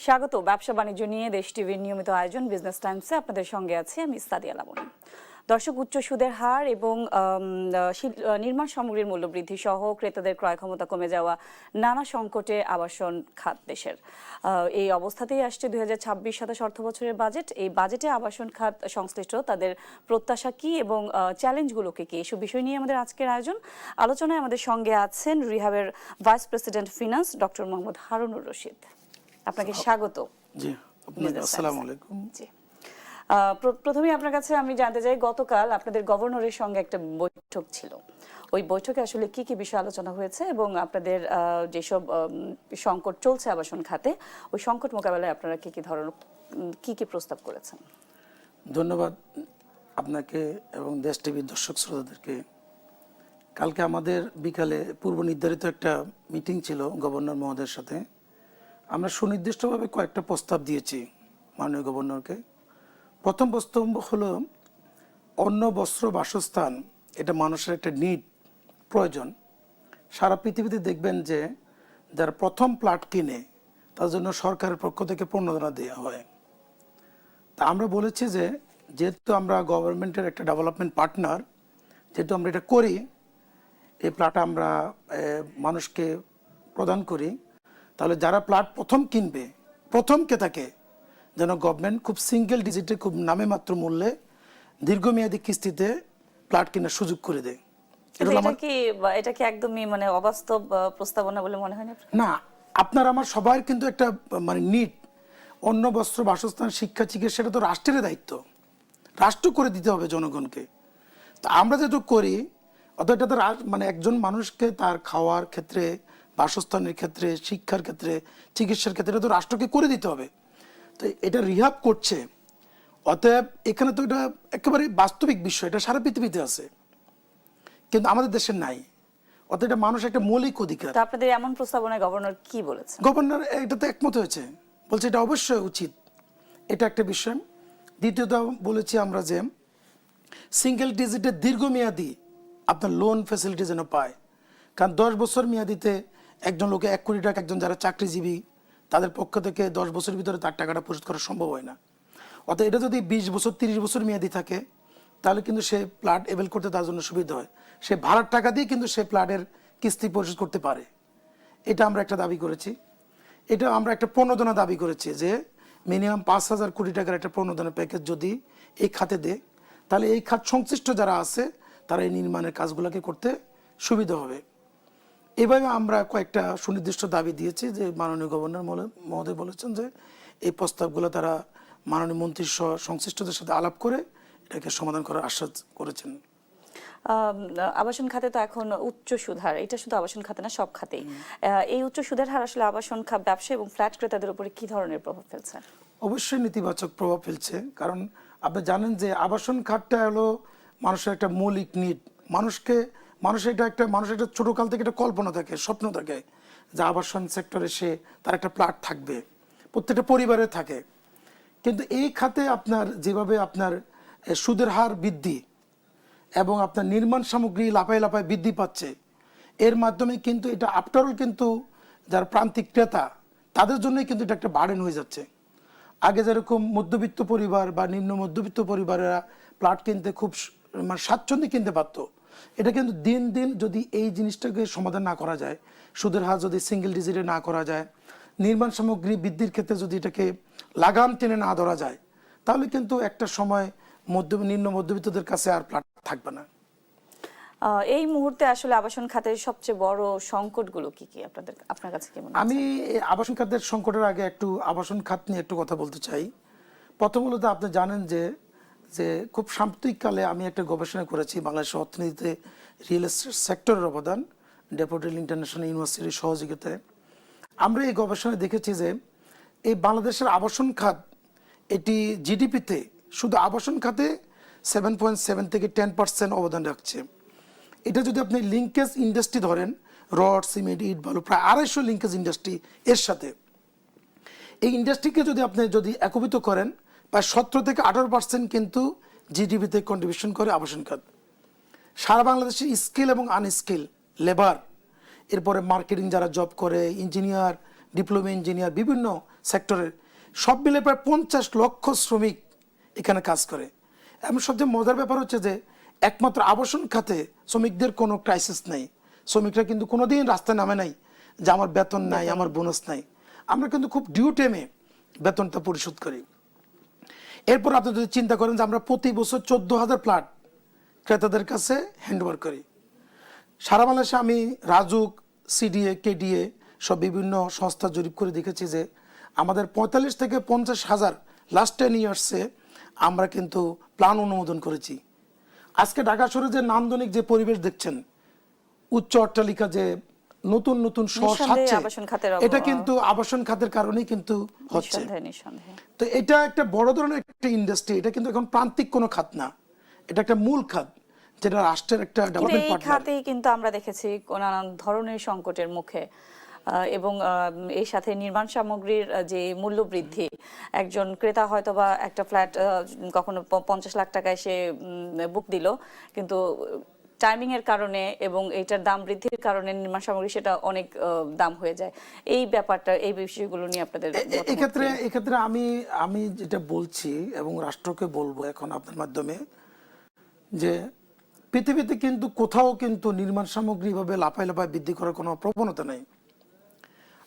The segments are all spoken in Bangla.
স্বাগত ব্যবসা বাণিজ্য নিয়ে দেশ টিভির নিয়মিত আয়োজন বিজনেস টাইমসে আপনাদের সঙ্গে আছি আমি সাদিয়া লাবণী। দর্শক, উচ্চ সুদের হার এবং নির্মাণ সামগ্রীর মূল্য বৃদ্ধি সহ ক্রেতাদের ক্রয় ক্ষমতা কমে যাওয়া নানা সংকটে আবাসন খাত দেশের। এই অবস্থাতেই আসছে 2026-27 অর্থ বছরের বাজেট। এই বাজেটে আবাসন খাত সংশ্লিষ্ট তাদের প্রত্যাশা কি এবং চ্যালেঞ্জগুলোকে কি, এসব বিষয় নিয়ে আমাদের আজকের আয়োজন। আলোচনায় আমাদের সঙ্গে আছেন রিহাবের vice president finance doctor Mohammad Harunur Rashid. আপনাকে স্বাগত। জি, আপনাকে আসসালামু আলাইকুম। জি, প্রথমেই আপনার কাছে আমি জানতে চাই, গতকাল আপনাদের গভর্নরের সঙ্গে একটা বৈঠক ছিল। ওই বৈঠকে আসলে কি কি বিষয় আলোচনা হয়েছে এবং আপনাদের যেসব সংকট চলছে আবাসন খাতে, ওই সংকট মোকাবেলায় আপনারা কি কি ধরনের কি কি প্রস্তাব করেছেন? ধন্যবাদ আপনাকে এবং দেশ টিভির দর্শক শ্রোতাদেরকে। কালকে আমাদের বিকালে পূর্ব নির্ধারিত একটা মিটিং ছিল গভর্নর মহোদয়ের সাথে। আমরা সুনির্দিষ্টভাবে কয়েকটা প্রস্তাব দিয়েছি মাননীয় গভর্নরকে। প্রথম প্রস্তাব হলো অন্ন, বস্ত্র, বাসস্থান, এটা মানুষের একটা নিড, প্রয়োজন। সারা পৃথিবীতে দেখবেন যে যারা প্রথম প্লট কিনে তার জন্য সরকারের পক্ষ থেকে প্রণোদনা দেওয়া হয়। তা আমরা বলেছি যে যেহেতু আমরা গভর্নমেন্টের একটা ডেভেলপমেন্ট পার্টনার, যেহেতু আমরা এটা করি, এই প্লট আমরা মানুষকে প্রদান করি, তাহলে যারা প্লট প্রথম কিনবে, প্রথম ক্রেতাকে যেন গভর্নমেন্ট খুব সিঙ্গেল ডিজিটে, খুব নামে মাত্র মূল্যে দীর্ঘমেয়াদী কিস্তিতে প্লট কেনার সুযোগ করে দেয়। এটা কি একদমই মানে অবাস্তব প্রস্তাবনা বলে মনে হয় না? আপনার আমার সবার কিন্তু একটা মানে নিড, অন্ন, বস্ত্র, বাসস্থান, শিক্ষা, চিকিৎসা, সেটা তো রাষ্ট্রের দায়িত্ব, রাষ্ট্র করে দিতে হবে জনগণকে। তা আমরা যেটা করি, অত এটা তো মানে একজন মানুষকে তার খাওয়ার ক্ষেত্রে, বাসস্থানের ক্ষেত্রে, শিক্ষার ক্ষেত্রে, চিকিৎসার ক্ষেত্রে এটা তো রাষ্ট্রকে করে দিতে হবে। তো এটা রিহাব করছে, অতএব এখানে তো এটা একেবারে বাস্তবিক বিষয়, এটা সারা পৃথিবীতে আছে, কিন্তু আমাদের দেশে নাই। অতএব এটা মানুষ একটা মৌলিক অধিকার। আপনাদের এমন প্রস্তাবনায় গভর্নর কি বলেছে? গভর্নর এটাতে একমত হয়েছে, বলছে এটা অবশ্যই উচিত, এটা একটা বিষয়। দ্বিতীয়ত বলেছি আমরা যে সিঙ্গেল ডিজিটের দীর্ঘমেয়াদী আপনার লোন ফ্যাসিলিটি যেন পায়। কারণ 10 বছর মেয়াদিতে একজন লোকে 1 কোটি টাকা, একজন যারা চাকরিজীবী তাদের পক্ষ থেকে 10 বছরের ভিতরে তার টাকাটা পরিশোধ করা সম্ভব হয় না। অর্থাৎ এটা যদি 20 বছর 30 বছর মেয়াদি থাকে, তাহলে কিন্তু সে প্লট এভেল করতে তার জন্য সুবিধা হয়। সে ভাড়ার টাকা দিয়ে কিন্তু সে প্লটের কিস্তি পরিশোধ করতে পারে। এটা আমরা একটা দাবি করেছি। এটা আমরা একটা প্রণোদনা দাবি করেছি যে মিনিমাম 5,000 কোটি টাকার একটা প্রণোদনা প্যাকেজ যদি এই খাতে দেয়, তাহলে এই খাত সংশ্লিষ্ট যারা আছে তারা এই নির্মাণের কাজগুলোকে করতে সুবিধা হবে। এভাবে আমরা কয়েকটা সুনির্দিষ্ট দাবি দিয়েছি, যে মাননীয় গভর্নর মহোদয় বলেছেন যে এই প্রস্তাবগুলো তারা মাননীয় মন্ত্রী সহ সংশ্লিষ্টদের সাথে আলাপ করে এটাকে সমাধান করার আশ্বাস করেছেন। আবাসন খাতে তো এখন উচ্চ সুদ হার, এটা শুধু আবাসন খাতে না, সব খাতেই এই উচ্চ সুদের হার আসলে আবাসন খাত ব্যবসা এবং ফ্ল্যাট ক্রেতাদের উপরে কি ধরনের প্রভাব ফেলছে? অবশ্যই নেতিবাচক প্রভাব ফেলছে। কারণ আপনি জানেন যে আবাসন খাতটা হলো মানুষের একটা মৌলিক নিড। মানুষের একটা ছোটকাল থেকে একটা কল্পনা থাকে, স্বপ্ন থাকে যে আবাসন সেক্টরে তার একটা প্লট থাকবে, প্রত্যেকটা পরিবারে থাকে। কিন্তু এই খাতে আপনার যেভাবে আপনার সুদের হার বৃদ্ধি এবং আপনার নির্মাণ সামগ্রী লাফায় লাফায় বৃদ্ধি পাচ্ছে, এর মাধ্যমে কিন্তু এটা আফটারঅল কিন্তু যারা প্রান্তিক ক্রেতা তাদের জন্যই কিন্তু এটা একটা বার্ডেন হয়ে যাচ্ছে। আগে যেরকম মধ্যবিত্ত পরিবার বা নিম্ন মধ্যবিত্ত পরিবারেরা প্লট কিনতে খুব মানে স্বাচ্ছন্দ্যে কিনতে পারতো, এটা কিন্তু দিন দিন যদি এই জিনিসটাকে সমাধান না করা যায়, সুদের হার যদি সিঙ্গেল ডিজিটে না করা যায়, নির্মাণ সামগ্রী বৃদ্ধির ক্ষেত্রে যদি এটাকে লাগাম টেনে না ধরা যায়, তাহলে কিন্তু একটা সময় নিম্ন মধ্যবিত্তদের কাছে আর প্লট থাকবে না। এই মুহূর্তে আসলে আবাসন খাতের সবচেয়ে বড় সংকটগুলো কি কি আপনার কাছে কি মনে হয়? আমি আবাসন খাতের সংকটের আগে একটু আবাসন খাত নিয়ে একটু কথা বলতে চাই। প্রথমত আপনি জানেন যে খুব সাম্প্রতিককালে আমি একটা গবেষণা করেছি বাংলাদেশের অর্থনীতিতে রিয়েল এস্টেট সেক্টরের অবদান, ডেপুটেড ইন্টারন্যাশনাল ইউনিভার্সিটির সহযোগিতায়। আমরা এই গবেষণায় দেখেছি যে এই বাংলাদেশের আবাসন খাত, এটি জিডিপিতে শুধু আবাসন খাতে 7.7 থেকে 10% অবদান রাখছে। এটা যদি আপনি লিঙ্কেজ ইন্ডাস্ট্রি ধরেন, রড, সিমেন্ট, ইট, বালু, প্রায় 250 লিঙ্কেজ ইন্ডাস্ট্রি এর সাথে, এই ইন্ডাস্ট্রিকে যদি একীভূত করেন, প্রায় 17 থেকে 18% কিন্তু জিডিপিতে কন্ট্রিবিউশন করে আবাসন খাত। সারা বাংলাদেশের স্কিল এবং আনস্কিল লেবার, এরপরে মার্কেটিং যারা জব করে, ইঞ্জিনিয়ার, ডিপ্লোমা ইঞ্জিনিয়ার, বিভিন্ন সেক্টরের সব মিলে প্রায় 50 লক্ষ শ্রমিক এখানে কাজ করে। এবং সবচেয়ে মজার ব্যাপার হচ্ছে যে একমাত্র আবাসন খাতে শ্রমিকদের কোনো ক্রাইসিস নেই। শ্রমিকরা কিন্তু কোনোদিন রাস্তায় নামে নাই যে আমার বেতন নাই, আমার বোনাস নাই। আমরা কিন্তু খুব ডিউ টাইমে বেতনটা পরিশোধ করি। এরপর আপনি যদি চিন্তা করেন যে আমরা প্রতি বছর 14,000 প্লট ক্রেতাদের কাছে হ্যান্ডওভার করি। সারা বাংলাদেশে আমি রাজুক, সিডিএ, কেডিএ সব বিভিন্ন সংস্থা জরিপ করে দেখেছি যে আমাদের 45 থেকে 50,000 লাস্ট 10 ইয়ার্সে আমরা কিন্তু প্ল্যান অনুমোদন করেছি। আজকে ঢাকা শহরে যে নান্দনিক যে পরিবেশ দেখছেন, উচ্চ অট্টালিকা যে নতুন নতুন শহর সাজছে, এটা কিন্তু আবাসন খাতের কারণেই কিন্তু হচ্ছে। তো এটা একটা বড় ধরনের একটা ইন্ডাস্ট্রি, এটা কিন্তু এখন প্রান্তিক কোনো খাত না, এটা একটা মূল খাত যেটা রাষ্ট্রের একটা ডেভেলপমেন্ট পার্টনার। এই খাতেই কিন্তু আমরা দেখেছি নানান ধরনের সংকটের মুখে এবং এর সাথে নির্মাণ সামগ্রীর যে মূল্য বৃদ্ধি, একজন ক্রেতা হয়তো বা একটা ফ্ল্যাট কখনো 50 লাখ টাকায় সে বুক দিল, কিন্তু টাইমিং এর কারণে এবং এইটার দাম বৃদ্ধির কারণে নির্মাণ সামগ্রী সেটা অনেক দাম হয়ে যায়। এই ব্যাপারটা, এই বিষয়গুলো নিয়ে আপনাদের এক্ষেত্রে আমি যেটা বলছি এবং রাষ্ট্রকে বলবো এখন আপনার মাধ্যমে, যে পৃথিবীতে কিন্তু কোথাও কিন্তু নির্মাণ সামগ্রী ভাবে লাফায় লাফায় বৃদ্ধি করার কোনো প্রবণতা নেই।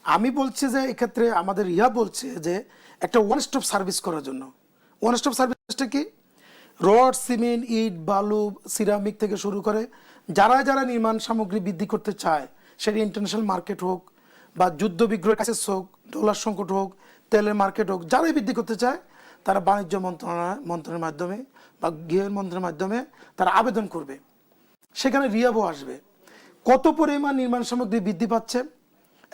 আমি বলছি যে এক্ষেত্রে আমাদের বলছে যে একটা ওয়ান স্টপ সার্ভিস করার জন্য। ওয়ান স্টপ সার্ভিসটা কি? রড, সিমেন্ট, ইট, বালু, সিরামিক থেকে শুরু করে যারা যারা নির্মাণ সামগ্রী বৃদ্ধি করতে চায়, সেটা ইন্টারন্যাশনাল মার্কেট হোক বা যুদ্ধ বিগ্রহ ক্রাইসিস হোক, ডলার সংকট হোক, তেলের মার্কেট হোক, যারাই বৃদ্ধি করতে চায় তারা বাণিজ্য মন্ত্রণালয়ের মাধ্যমে বা গৃহ মন্ত্রণালয়ের মাধ্যমে তারা আবেদন করবে, সেখানে রিহাবও আসবে। কত পরিমাণ নির্মাণ সামগ্রী বৃদ্ধি পাচ্ছে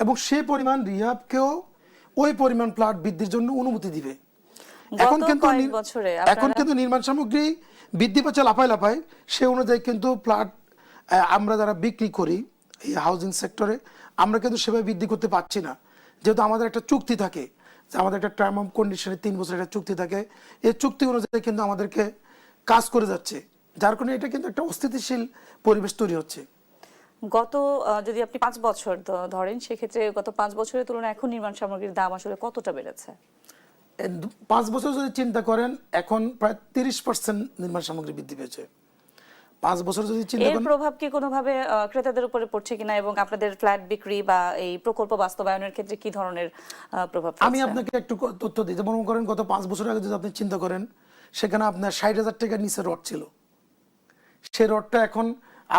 এবং সেই পরিমাণ রিহাবকেও ওই পরিমাণ প্লট বৃদ্ধির জন্য অনুমতি দিবে। এখন কিন্তু নির্মাণ সামগ্রী বৃদ্ধি পাচ্ছে লাফায় লাফায়, সে অনুযায়ী কিন্তু প্লট আমরা যারা বিক্রি করি এই হাউজিং সেক্টরে, আমরা কিন্তু সেভাবে বৃদ্ধি করতে পারছি না, যেহেতু আমাদের একটা চুক্তি থাকে, আমাদের একটা টার্ম অফ কন্ডিশনে 3 বছরের একটা চুক্তি থাকে। এই চুক্তি অনুযায়ী কিন্তু আমাদেরকে কাজ করে যাচ্ছে, যার কারণে এটা কিন্তু একটা অস্থিতিশীল পরিবেশ তৈরি হচ্ছে। গত যদি আপনি 5 বছর ধরেন, সেক্ষেত্রে গত 5 বছরের তুলনায় এখন নির্মাণ সামগ্রীর দাম আসলে কতটা বেড়েছে? 5 বছর যদি চিন্তা করেন, এখন প্রায় 30% নির্মাণ সামগ্রী বৃদ্ধি পেয়েছে। 5 বছর যদি চিন্তা করেন, এর প্রভাব কি কোনোভাবে ক্রেতাদের উপরে পড়ছে কিনা এবং আপনাদের ফ্ল্যাট বিক্রি বা এই প্রকল্প বাস্তবায়নের ক্ষেত্রে কি ধরনের প্রভাব ফেলছে? আমি আপনাকে একটু তথ্য দিই। যেমন মনে করেন গত 5 বছর আগে যদি আপনি চিন্তা করেন, সেখানে আপনার 60,000 টাকার নিচে রড ছিল, সেই রডটা এখন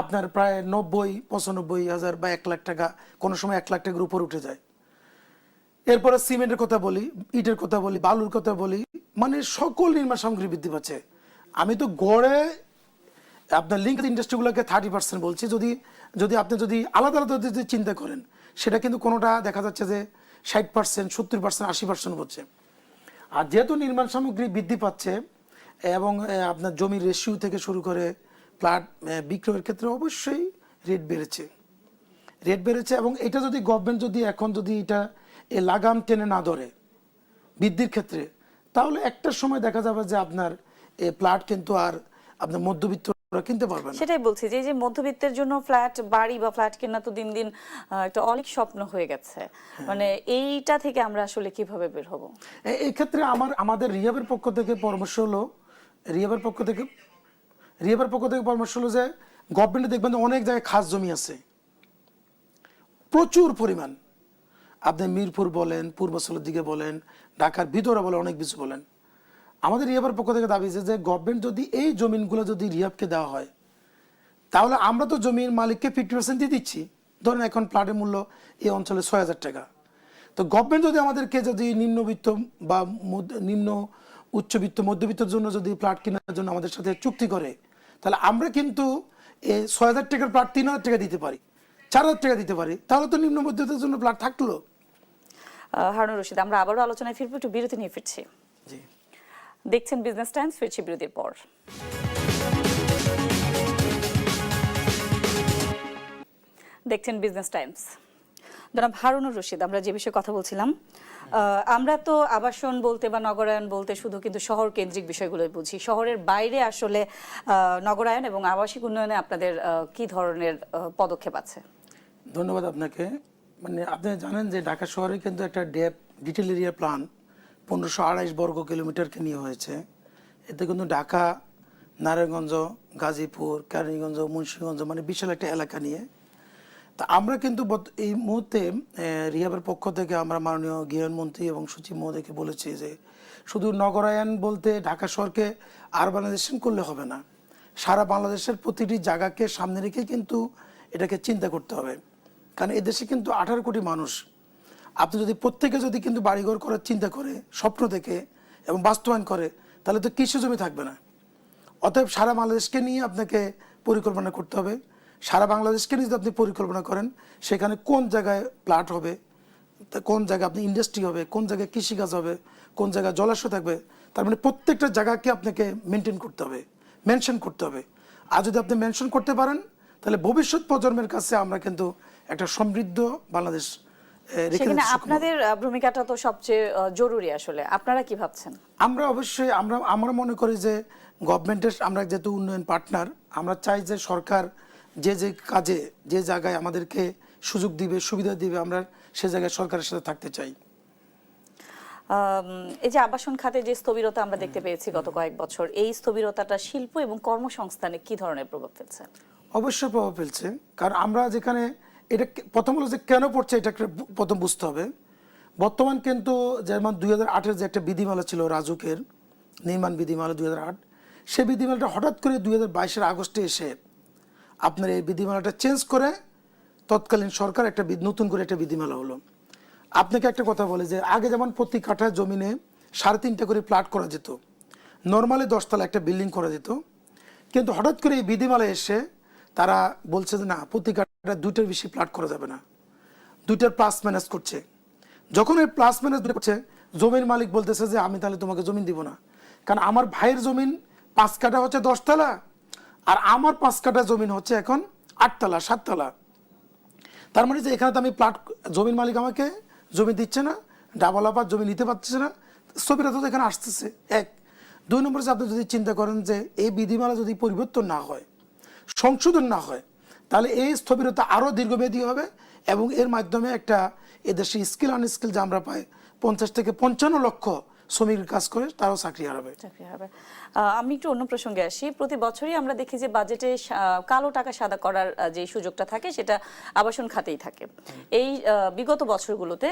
আপনার প্রায় 90-95,000 বা 1 লাখ টাকা, কোনো সময় 1 লাখ টাকার উপর উঠে যায়। এরপরে সিমেন্টের কথা বলি, ইটের কথা বলি, বালুর কথা বলি, মানে সকল নির্মাণ সামগ্রী বৃদ্ধি পাচ্ছে। আমি তো গড়ে আপনার লিঙ্ক ইন্ডাস্ট্রিগুলোকে 30% বলছি। আপনি যদি আলাদা আলাদা যদি চিন্তা করেন, সেটা কিন্তু কোনোটা দেখা যাচ্ছে যে 60%, 70%, 80% হচ্ছে। আর যেহেতু নির্মাণ সামগ্রী বৃদ্ধি পাচ্ছে এবং আপনার জমির রেশিও থেকে শুরু করে প্লট বিক্রয়ের ক্ষেত্রে অবশ্যই রেট বেড়েছে এবং এটা যদি গভর্নমেন্ট যদি এখন যদি এটা লাগাম টেনে না ধরে বৃদ্ধির ক্ষেত্রে, তাহলে একটা সময় দেখা যাবে যে আপনার এই প্লট কিন্তু আর আপনার মধ্যবিত্তরা কিনতে পারবে না। সেটাই বলছি যে মধ্যবিত্তের জন্য ফ্ল্যাট বাড়ি বা ফ্ল্যাট কেনা তো দিন দিন একটা অনেক স্বপ্ন হয়ে গেছে। মানে এইটা থেকে আমরা আসলে কিভাবে বের হব? এই ক্ষেত্রে আমাদের রিহাবের পক্ষ থেকে পরামর্শ হলো যে গভর্নমেন্টে দেখবেন অনেক জায়গায় খাস জমি আছে প্রচুর পরিমাণ। আপনি মিরপুর বলেন, পূর্বাঞ্চলের দিকে বলেন, ঢাকার ভিতরে বলেন, অনেক কিছু বলেন। আমাদের রিহাবের পক্ষ থেকে দাবি যে গভর্নমেন্ট যদি এই জমিনগুলো যদি রিহাবকে দেওয়া হয়, তাহলে আমরা তো জমির মালিককে 50% দিয়ে দিচ্ছি। ধরেন এখন প্লটের মূল্য এই অঞ্চলে 6,000 টাকা। তো গভর্নমেন্ট যদি আমাদেরকে যদি নিম্নবিত্ত বা নিম্ন উচ্চবিত্ত মধ্যবিত্তের জন্য যদি প্লট কেনার জন্য আমাদের সাথে চুক্তি করে, তাহলে আমরা কিন্তু এই 6,000 টাকার প্লট 3,000 টাকা দিতে পারি, 4,000 টাকা দিতে পারি, তাহলে তো নিম্ন মধ্যবিত্তের জন্য প্লট থাকলো। হারুনুর রশিদ, আমরা আবারও আলোচনায় ফিরবো, একটু বিরতি নিয়ে ফিরছি। জি, দেখছেন বিজনেস টাইমস, ফিরছি বিরতির পর। দেখছেন বিজনেস টাইমস। জনাব হারুনুর রশিদ, আমরা যে বিষয়ে কথা বলছিলাম, আমরা তো আবাসন বলতে বা নগরায়ন বলতে শুধু কিন্তু শহর কেন্দ্রিক বিষয়গুলোই বুঝি। শহরের বাইরে আসলে নগরায়ন এবং আবাসিক উন্নয়নে আপনাদের কি ধরনের পদক্ষেপ আছে? ধন্যবাদ আপনাকে। মানে আপনি জানেন যে ঢাকা শহরে কিন্তু একটা ডেপ ডিটেল এরিয়া প্ল্যান 1528 বর্গ কিলোমিটারকে নিয়ে হয়েছে। এতে কিন্তু ঢাকা, নারায়ণগঞ্জ, গাজীপুর, কেরানীগঞ্জ, মুন্সিগঞ্জ মানে বিশাল একটা এলাকা নিয়ে। তা আমরা কিন্তু এই মুহূর্তে রিহাবের পক্ষ থেকে আমরা মাননীয় গৃহায়ন মন্ত্রী এবং সচিব মহোদয়কে বলেছি যে শুধু নগরায়ন বলতে ঢাকা শহরকে আরবানাইজেশন করলে হবে না, সারা বাংলাদেশের প্রতিটি জায়গাকে সামনে রেখে কিন্তু এটাকে চিন্তা করতে হবে। কারণ এদেশে কিন্তু 18 কোটি মানুষ। আপনি যদি প্রত্যেকে যদি কিন্তু বাড়িঘর করার চিন্তা করে, স্বপ্ন দেখে এবং বাস্তবায়ন করে, তাহলে তো কৃষি জমি থাকবে না। অতএব সারা বাংলাদেশকে নিয়ে আপনাকে পরিকল্পনা করতে হবে। সারা বাংলাদেশকে নিয়ে যদি আপনি পরিকল্পনা করেন, সেখানে কোন জায়গায় প্লাট হবে, কোন জায়গায় আপনি ইন্ডাস্ট্রি হবে, কোন জায়গায় কৃষিকাজ হবে, কোন জায়গায় জলাশয় থাকবে, তার মানে প্রত্যেকটা জায়গাকে আপনাকে মেনটেন করতে হবে, মেনশন করতে হবে। আর যদি আপনি মেনশন করতে পারেন, তাহলে ভবিষ্যৎ প্রজন্মের কাছে আমরা কিন্তু একটা সমৃদ্ধ বাংলাদেশ রেখে সেখানে দিতে সক্ষম হব। আপনাদের ভূমিকাটা তো সবচেয়ে জরুরি। আসলে আপনারা কি ভাবছেন? আমরা অবশ্যই আমরা মনে করি যে গভর্নমেন্টের, আমরা যেহেতু উন্নয়ন পার্টনার, আমরা চাই যে সরকার যে যে কাজে যে জায়গায় আমাদেরকে সুযোগ দিবে, সুবিধা দিবে, আমরা সে জায়গায় সরকারের সাথে থাকতে চাই। এই যে আবাসন খাতে যে স্থবিরতা আমরা দেখতে পেয়েছি গত কয়েক বছর, এই স্থবিরতাটা শিল্প এবং কর্মসংস্থানে কি ধরনের প্রভাব ফেলছে? অবশ্যই প্রভাব ফেলছে। কারণ আমরা যেখানে এটা প্রথম হলো যে কেন পড়ছে, এটা প্রথম বুঝতে হবে। বর্তমান কিন্তু যেমন 2008-এর যে একটা বিধিমালা ছিল রাজুকের, নির্মাণ বিধিমালা 2008, সেই বিধিমালাটা হঠাৎ করে 2022-এর আগস্টে এসে আপনার এই বিধিমালাটা চেঞ্জ করে তৎকালীন সরকার একটা নতুন করে একটা বিধিমালা হলো। আপনাকে একটা কথা বলে যে আগে যেমন প্রতি কাঠা জমিনে 3.5টা করে প্লাট করা যেত, নর্মালি 10 তলা একটা বিল্ডিং করা যেত। কিন্তু হঠাৎ করে এই বিধিমালা এসে তারা বলছে যে না, প্রতি কাঠা 2টার বেশি প্লাট করা যাবে না, 2টার প্লাস ম্যানেজ করছে। যখন এই প্লাস ম্যানেজ করছে, জমির মালিক বলতেছে যে আমি তাহলে তোমাকে জমি দিব না, কারণ আমার ভাইয়ের জমিন 5 কাঠা হচ্ছে 10 তলা, আর আমার 5 কাঠা জমিন হচ্ছে এখন 8 তলা 7 তলা। তার মানে যে এখানে তো আমি প্লাট, জমির মালিক আমাকে জমি দিচ্ছে না, ডাবল আবার জমি নিতে পারছে না, স্থবিরতা তো এখানে আসতেছে। 1 2 নম্বরে যে আপনি যদি চিন্তা করেন যে এই বিধিমালা যদি পরিবর্তন না হয়, সংশোধন না হয়, তাহলে এই স্থবিরতা আরও দীর্ঘমেয়াদী হবে এবং এর মাধ্যমে একটা এদেশে স্কিল আনস্কিল যে আমরা পাই 50 থেকে 55 লক্ষ শ্রমিকের কাজ করে তারাও চাকরি হারাবে। আমি একটু অন্য প্রসঙ্গে আসি। প্রতি বছরই আমরা দেখি যে বাজেটে কালো টাকা সাদা করার যে সুযোগটা থাকে সেটা আবাসন খাতেই থাকে। এই বিগত বছরগুলোতে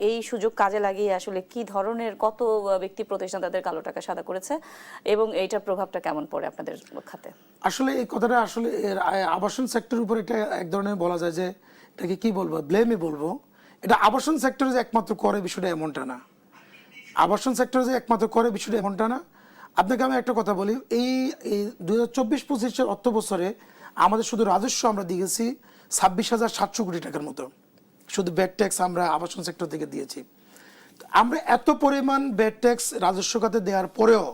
এই সুযোগ কাজে লাগিয়ে আসলে কি ধরনের কত ব্যক্তি প্রতিষ্ঠান তাদের কালো টাকা সাদা করেছে এবং এইটার প্রভাবটা কেমন পড়ে আপনাদের খাতে? আসলে এই কথাটা আসলে আবাসন সেক্টরের উপর এটা এক ধরনের বলা যায় যে এটাকে কি বলবো, ব্লেমই বলবো। এটা আবাসন সেক্টরে যে একমাত্র করে বিষয়টা এমনটা না, আবাসন সেক্টরে যে একমাত্র করে বিষয়টা এমনটা না। আপনাকে আমি একটা কথা বলি, এই 2024-25 অর্থ বছরে আমাদের শুধু রাজস্ব আমরা দিয়েছি 26,700 কোটি টাকার মতো, শুধু ব্যাড ট্যাক্স আমরা আবাসন সেক্টর থেকে দিয়েছি। আমরা এত পরিমাণ ব্যাড ট্যাক্স রাজস্ব খাতে দেওয়ার পরেও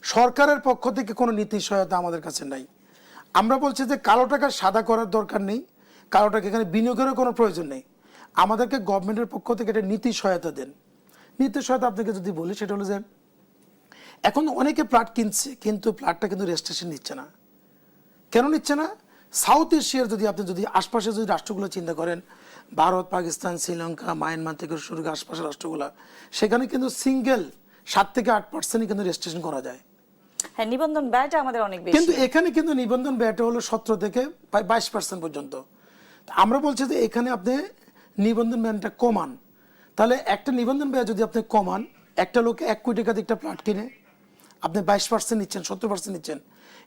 সরকারের পক্ষ থেকে কোনো নীতি সহায়তা আমাদের কাছে নাই। আমরা বলছি যে কালো টাকা সাদা করার দরকার নেই, কালো টাকা এখানে বিনিয়োগেরও কোনো প্রয়োজন নেই, আমাদেরকে গভর্নমেন্টের পক্ষ থেকে একটা নীতি সহায়তা দেন। নীতি সহায়তা আপনাকে যদি বলি, সেটা হলো যে এখন অনেকে প্লট কিনছে কিন্তু প্লটটা কিন্তু রেজিস্ট্রেশন নিচ্ছে না। কেন নিচ্ছে না? সাউথ এশিয়ার যদি আপনি যদি আশপাশে যদি রাষ্ট্রগুলো চিন্তা করেন, ভারত, পাকিস্তান, শ্রীলঙ্কা, মায়ানমার থেকে শুরু করে আশপাশের রাষ্ট্রগুলো, সেখানে কিন্তু সিঙ্গেল 7 থেকে 8% কিন্তু রেজিস্ট্রেশন করা যায়। হ্যাঁ, নিবন্ধন ব্যয়টা আমাদের অনেক বেশি, কিন্তু এখানে কিন্তু নিবন্ধন ব্যয়টা হলো 17 থেকে 22% পর্যন্ত। আমরা বলছি যে এখানে আপনি নিবন্ধন ব্যয়টা কমান, তাহলে একটা নিবন্ধন ব্যয় যদি আপনি কমান, একটা লোক 1 কোটি টাকা দিয়ে একটা প্লট কিনে আপনি 22% নিচ্ছেন, 70% নিচ্ছেন।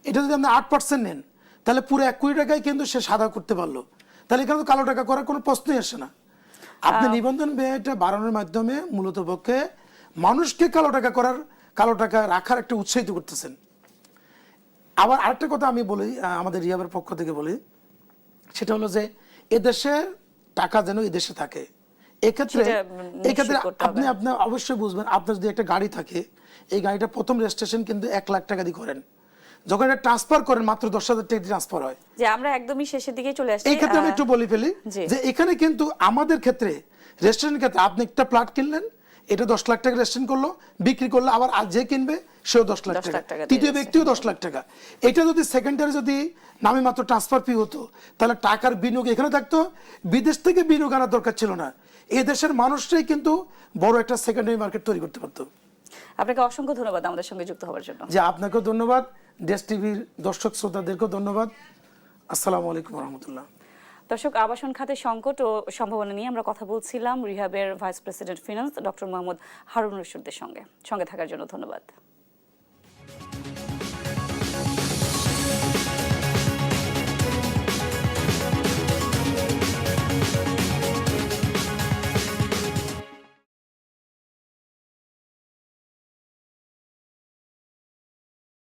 এটা যদি আপনি 8% নেন, তাহলে পুরো 1 কোটি টাকায় কিন্তু সে সাদা করতে পারলো। তাহলে এখানে তো কালো টাকা করার কোনো প্রশ্নই আসে না। আপনি নিবন্ধন ব্যয়টা বাড়ানোর মাধ্যমে মূলত পক্ষে মানুষকে কালো টাকা রাখার একটা উৎসাহিত করতেছেন। আবার আরেকটা কথা আমি বলি, আমাদের রিহাবের পক্ষ থেকে বলি, সেটা হলো যে এদেশের টাকা যেন এদেশে থাকে। এক্ষেত্রে আপনি অবশ্যই বুঝবেন, আপনার যদি একটা গাড়ি থাকে, এই গাড়িটা প্রথম রেজিস্ট্রেশন কিন্তু 1 লাখ টাকা দিয়ে করেন, যখন এটা ট্রান্সফার করেন মাত্র 10,000 টাকা ট্রান্সফার হয়। যে আমরা একদমই শেষের দিকে চলে আসছি। এই ক্ষেত্রে আমি একটু বলে ফেলি যে এখানে কিন্তু আমাদের ক্ষেত্রে রেজিস্ট্রেশন ক্ষেত্রে আপনি একটা প্লট কিনলেন, এটা 10 লাখ টাকা রেজিস্ট্রেশন করলো, বিক্রি করলো, আবার আজ যে কিনবে সেও 10 লাখ টাকা, তৃতীয় ব্যক্তিও 10 লাখ টাকা। এটা যদি সেকেন্ডারি যদি নামে মাত্র ট্রান্সফার ফি হতো, তাহলে টাকার বিনিয়োগ এখানে থাকতো, বিদেশ থেকে বিনিয়োগ আনার দরকার ছিল না। এই দেশের মানুষরাই কিন্তু বড় একটা সেকেন্ডারি মার্কেট তৈরি করতে পারতো। আপনাকে অসংখ্য ধন্যবাদ আমাদের সঙ্গে যুক্ত হওয়ার জন্য। যে আপনাকেও ধন্যবাদ, দেশ টিভির দর্শক শ্রোতাদেরকেও ধন্যবাদ। আসসালামু আলাইকুম রহমতুল্লাহ। দর্শক, আবাসন খাতের সংকট ও সম্ভাবনা নিয়ে আমরা কথা বলছিলাম রিহাবের vice president finance doctor Mohammad Harun রশিদের সঙ্গে থাকার জন্য ধন্যবাদ।